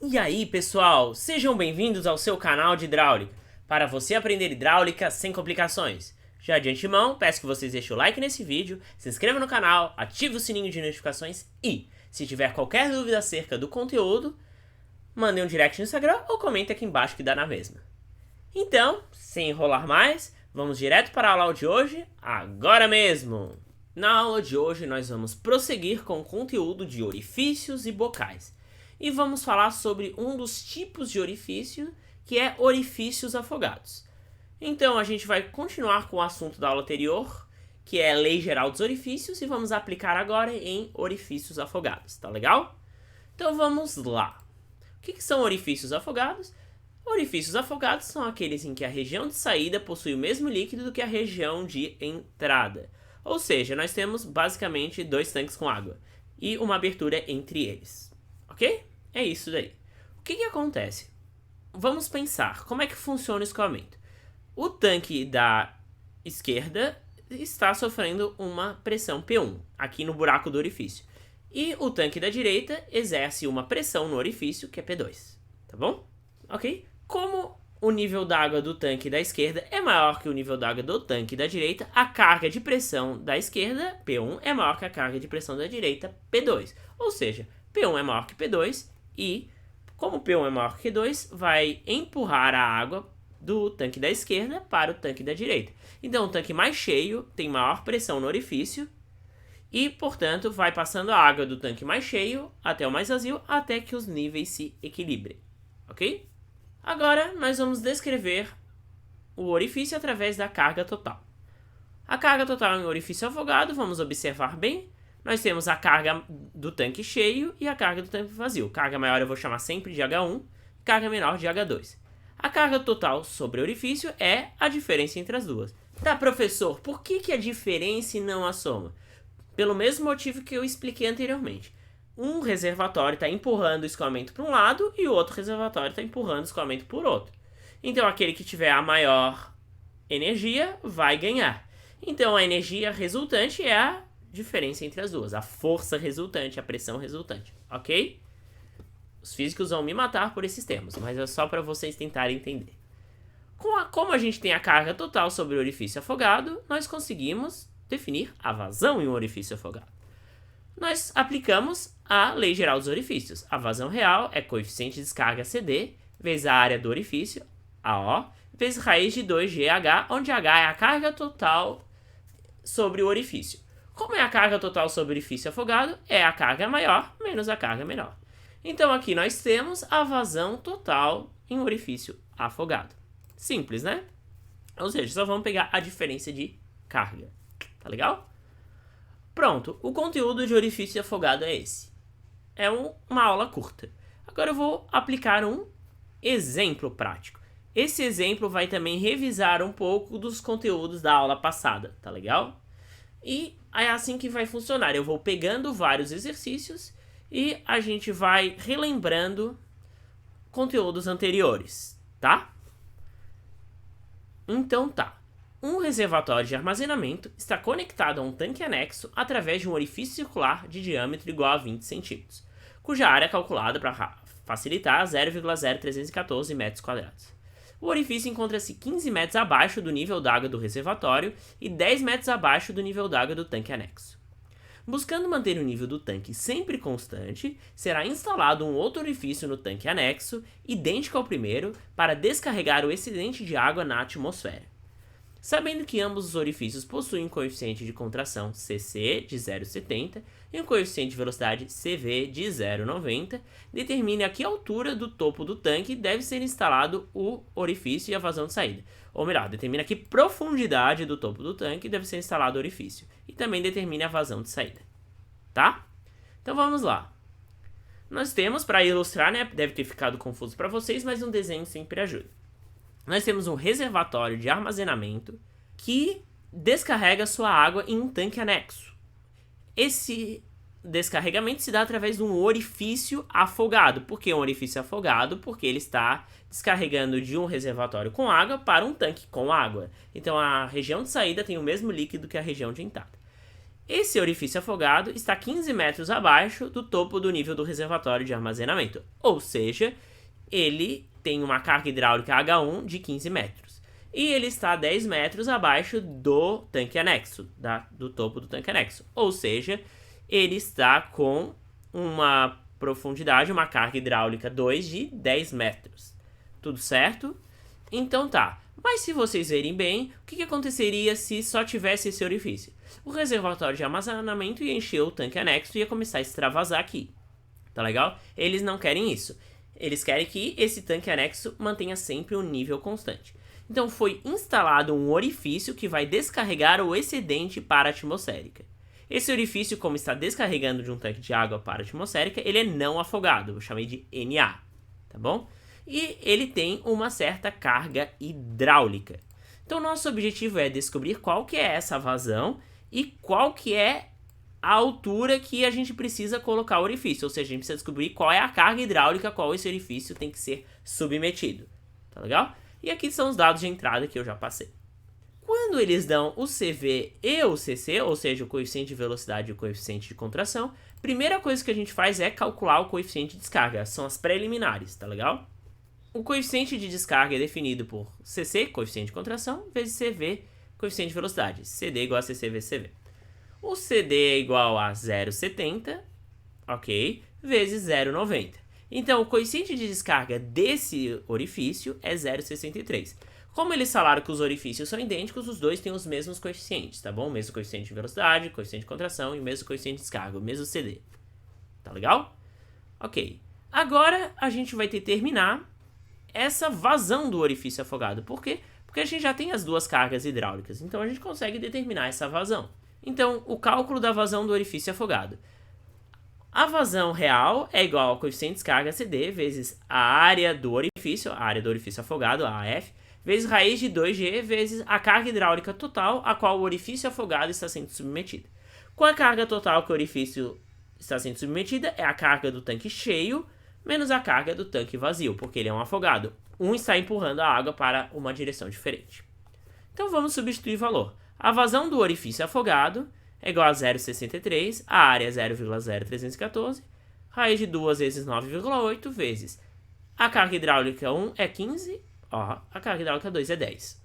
E aí, pessoal, sejam bem-vindos ao seu canal de hidráulica, para você aprender hidráulica sem complicações. Já de antemão, peço que vocês deixem o like nesse vídeo, se inscrevam no canal, ative o sininho de notificações e, se tiver qualquer dúvida acerca do conteúdo, mandem um direct no Instagram ou comente aqui embaixo que dá na mesma. Então, sem enrolar mais, vamos direto para a aula de hoje, agora mesmo! Na aula de hoje nós vamos prosseguir com o conteúdo de orifícios e bocais. E vamos falar sobre um dos tipos de orifício, que é orifícios afogados. Então a gente vai continuar com o assunto da aula anterior, que é a Lei Geral dos Orifícios, e vamos aplicar agora em orifícios afogados, tá legal? Então vamos lá. O que são orifícios afogados? Orifícios afogados são aqueles em que a região de saída possui o mesmo líquido do que a região de entrada. Ou seja, nós temos basicamente dois tanques com água e uma abertura entre eles. Ok? É isso daí. O que acontece? Vamos pensar como é que funciona o escoamento. O tanque da esquerda está sofrendo uma pressão P1 aqui no buraco do orifício. E o tanque da direita exerce uma pressão no orifício, que é P2. Tá bom? Ok? Como o nível d'água do tanque da esquerda é maior que o nível d'água do tanque da direita, a carga de pressão da esquerda, P1, é maior que a carga de pressão da direita, P2. Ou seja, P1 é maior que P2 e, como P1 é maior que P2, vai empurrar a água do tanque da esquerda para o tanque da direita. Então, o tanque mais cheio tem maior pressão no orifício e, portanto, vai passando a água do tanque mais cheio até o mais vazio, até que os níveis se equilibrem. Ok? Agora, nós vamos descrever o orifício através da carga total. A carga total em orifício afogado, vamos observar bem, nós temos a carga do tanque cheio e a carga do tanque vazio. Carga maior eu vou chamar sempre de H1, carga menor de H2. A carga total sobre o orifício é a diferença entre as duas. Tá, professor, por que a diferença e não a soma? Pelo mesmo motivo que eu expliquei anteriormente. Um reservatório está empurrando o escoamento para um lado e o outro reservatório está empurrando o escoamento por outro. Então, aquele que tiver a maior energia vai ganhar. Então, a energia resultante é a diferença entre as duas, a força resultante, a pressão resultante, ok? Os físicos vão me matar por esses termos, mas é só para vocês tentarem entender. Como a gente tem a carga total sobre o orifício afogado, nós conseguimos definir a vazão em um orifício afogado. Nós aplicamos a Lei Geral dos Orifícios. A vazão real é coeficiente de descarga CD, vezes a área do orifício, AO, vezes raiz de 2GH, onde H é a carga total sobre o orifício. Como é a carga total sobre o orifício afogado? É a carga maior menos a carga menor. Então aqui nós temos a vazão total em orifício afogado. Simples, né? Ou seja, só vamos pegar a diferença de carga. Tá legal? Pronto, o conteúdo de orifício afogado é esse. É uma aula curta. Agora eu vou aplicar um exemplo prático. Esse exemplo vai também revisar um pouco dos conteúdos da aula passada, tá legal? E é assim que vai funcionar. Eu vou pegando vários exercícios e a gente vai relembrando conteúdos anteriores, tá? Então tá. Um reservatório de armazenamento está conectado a um tanque anexo através de um orifício circular de diâmetro igual a 20 centímetros, cuja área é calculada para facilitar 0,0314 metros quadrados. O orifício encontra-se 15 metros abaixo do nível d'água do reservatório e 10 metros abaixo do nível d'água do tanque anexo. Buscando manter o nível do tanque sempre constante, será instalado um outro orifício no tanque anexo, idêntico ao primeiro, para descarregar o excedente de água na atmosfera. Sabendo que ambos os orifícios possuem um coeficiente de contração CC de 0,70 e um coeficiente de velocidade CV de 0,90, determine a que altura do topo do tanque deve ser instalado o orifício e a vazão de saída. Ou melhor, determine a que profundidade do topo do tanque deve ser instalado o orifício. E também determine a vazão de saída. Tá? Então vamos lá. Nós temos, para ilustrar, né, deve ter ficado confuso para vocês, mas um desenho sempre ajuda. Nós temos um reservatório de armazenamento que descarrega sua água em um tanque anexo. Esse descarregamento se dá através de um orifício afogado. Por que um orifício afogado? Porque ele está descarregando de um reservatório com água para um tanque com água. Então a região de saída tem o mesmo líquido que a região de entrada. Esse orifício afogado está 15 metros abaixo do topo do nível do reservatório de armazenamento, ou seja, ele tem uma carga hidráulica H1 de 15 metros. E ele está 10 metros abaixo do tanque anexo, do topo do tanque anexo, ou seja, ele está com uma profundidade, uma carga hidráulica 2 de 10 metros. Tudo certo? Então tá. Mas se vocês verem bem, o que aconteceria se só tivesse esse orifício? O reservatório de armazenamento ia encher o tanque anexo e ia começar a extravasar aqui. Tá legal? Eles não querem isso. Eles querem que esse tanque anexo mantenha sempre um nível constante. Então foi instalado um orifício que vai descarregar o excedente para a atmosférica. Esse orifício, como está descarregando de um tanque de água para a atmosférica, ele é não afogado, eu chamei de NA, tá bom? E ele tem uma certa carga hidráulica. Então nosso objetivo é descobrir qual que é essa vazão e qual que é a altura que a gente precisa colocar o orifício, ou seja, a gente precisa descobrir qual é a carga hidráulica a qual esse orifício tem que ser submetido, tá legal? E aqui são os dados de entrada que eu já passei. Quando eles dão o CV e o CC, ou seja, o coeficiente de velocidade e o coeficiente de contração, a primeira coisa que a gente faz é calcular o coeficiente de descarga, são as preliminares, tá legal? O coeficiente de descarga é definido por CC, coeficiente de contração, vezes CV, coeficiente de velocidade, CD igual a CC vezes CV. O CD é igual a 0,70, ok, vezes 0,90. Então, o coeficiente de descarga desse orifício é 0,63. Como eles falaram que os orifícios são idênticos, os dois têm os mesmos coeficientes, tá bom? O mesmo coeficiente de velocidade, coeficiente de contração e o mesmo coeficiente de descarga, o mesmo CD. Tá legal? Ok. Agora, a gente vai determinar essa vazão do orifício afogado. Por quê? Porque a gente já tem as duas cargas hidráulicas, então a gente consegue determinar essa vazão. Então, o cálculo da vazão do orifício afogado. A vazão real é igual ao coeficiente de descarga CD vezes a área do orifício afogado, a AF, vezes raiz de 2G vezes a carga hidráulica total a qual o orifício afogado está sendo submetido. Com a carga total que o orifício está sendo submetida é a carga do tanque cheio menos a carga do tanque vazio, porque ele é um afogado. Um está empurrando a água para uma direção diferente. Então vamos substituir valor. A vazão do orifício afogado é igual a 0,63, a área é 0,0314, raiz de 2 vezes 9,8 vezes a carga hidráulica 1 é 15, ó, a carga hidráulica 2 é 10.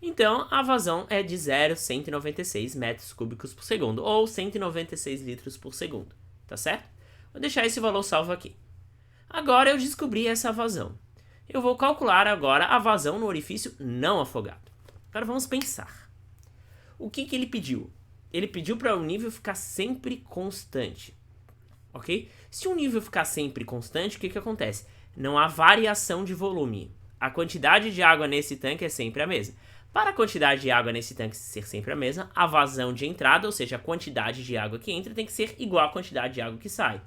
Então, a vazão é de 0,196 metros cúbicos por segundo, ou 196 litros por segundo, tá certo? Vou deixar esse valor salvo aqui. Agora eu descobri essa vazão. Eu vou calcular agora a vazão no orifício não afogado. Agora vamos pensar. O que ele pediu? Ele pediu para o nível ficar sempre constante, ok? Se o nível ficar sempre constante, o que acontece? Não há variação de volume. A quantidade de água nesse tanque é sempre a mesma. Para a quantidade de água nesse tanque ser sempre a mesma, a vazão de entrada, ou seja, a quantidade de água que entra, tem que ser igual à quantidade de água que sai,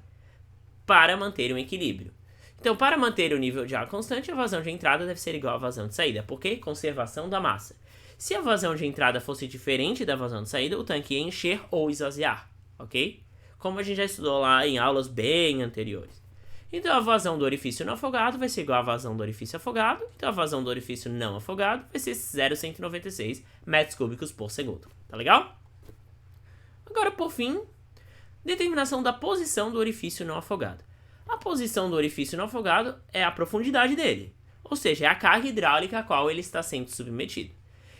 para manter um equilíbrio. Então, para manter o nível de água constante, a vazão de entrada deve ser igual à vazão de saída. Por quê? Conservação da massa. Se a vazão de entrada fosse diferente da vazão de saída, o tanque ia encher ou esvaziar, ok? Como a gente já estudou lá em aulas bem anteriores. Então a vazão do orifício não afogado vai ser igual à vazão do orifício afogado, então a vazão do orifício não afogado vai ser 0,196 metros cúbicos por segundo, tá legal? Agora, por fim, determinação da posição do orifício não afogado. A posição do orifício não afogado é a profundidade dele, ou seja, é a carga hidráulica a qual ele está sendo submetido.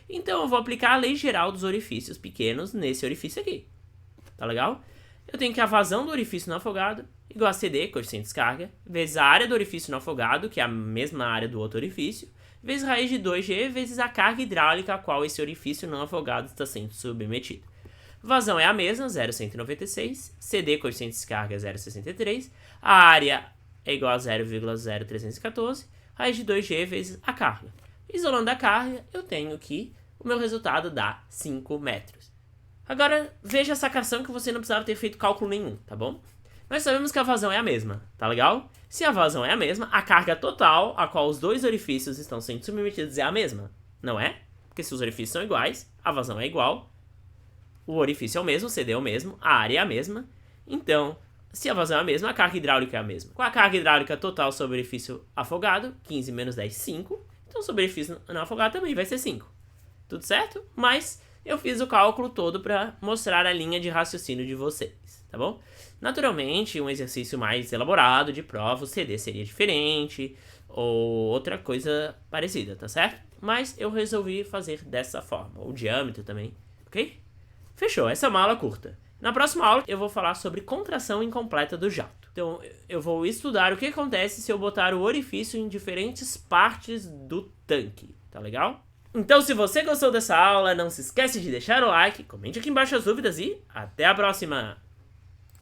Então eu vou aplicar a lei geral dos orifícios pequenos nesse orifício aqui. Tá legal? Eu tenho que a vazão do orifício não afogado igual a CD, coeficiente de descarga, vezes a área do orifício não afogado, que é a mesma área do outro orifício, vezes raiz de 2G, vezes a carga hidráulica a qual esse orifício não afogado está sendo submetido. Vazão é a mesma, 0,196, CD, coeficiente de descarga, 0,63, a área é igual a 0,0314, raiz de 2G vezes a carga. Isolando a carga, eu tenho que o meu resultado dá 5 metros. Agora, veja a sacação que você não precisava ter feito cálculo nenhum, tá bom? Nós sabemos que a vazão é a mesma, tá legal? Se a vazão é a mesma, a carga total a qual os dois orifícios estão sendo submetidos é a mesma, não é? Porque se os orifícios são iguais, a vazão é igual, o orifício é o mesmo, o CD é o mesmo, a área é a mesma. Então, se a vazão é a mesma, a carga hidráulica é a mesma. Com a carga hidráulica total sobre o orifício afogado, 15 menos 10, 5. Então, sobre o orifício não afogado também vai ser 5. Tudo certo? Mas eu fiz o cálculo todo para mostrar a linha de raciocínio de vocês, tá bom? Naturalmente, um exercício mais elaborado de prova, o CD seria diferente, ou outra coisa parecida, tá certo? Mas eu resolvi fazer dessa forma, o diâmetro também, ok? Fechou, essa é uma aula curta. Na próxima aula eu vou falar sobre contração incompleta do jato. Então eu vou estudar o que acontece se eu botar o orifício em diferentes partes do tanque, tá legal? Então se você gostou dessa aula, não se esquece de deixar o like, comente aqui embaixo as dúvidas e até a próxima!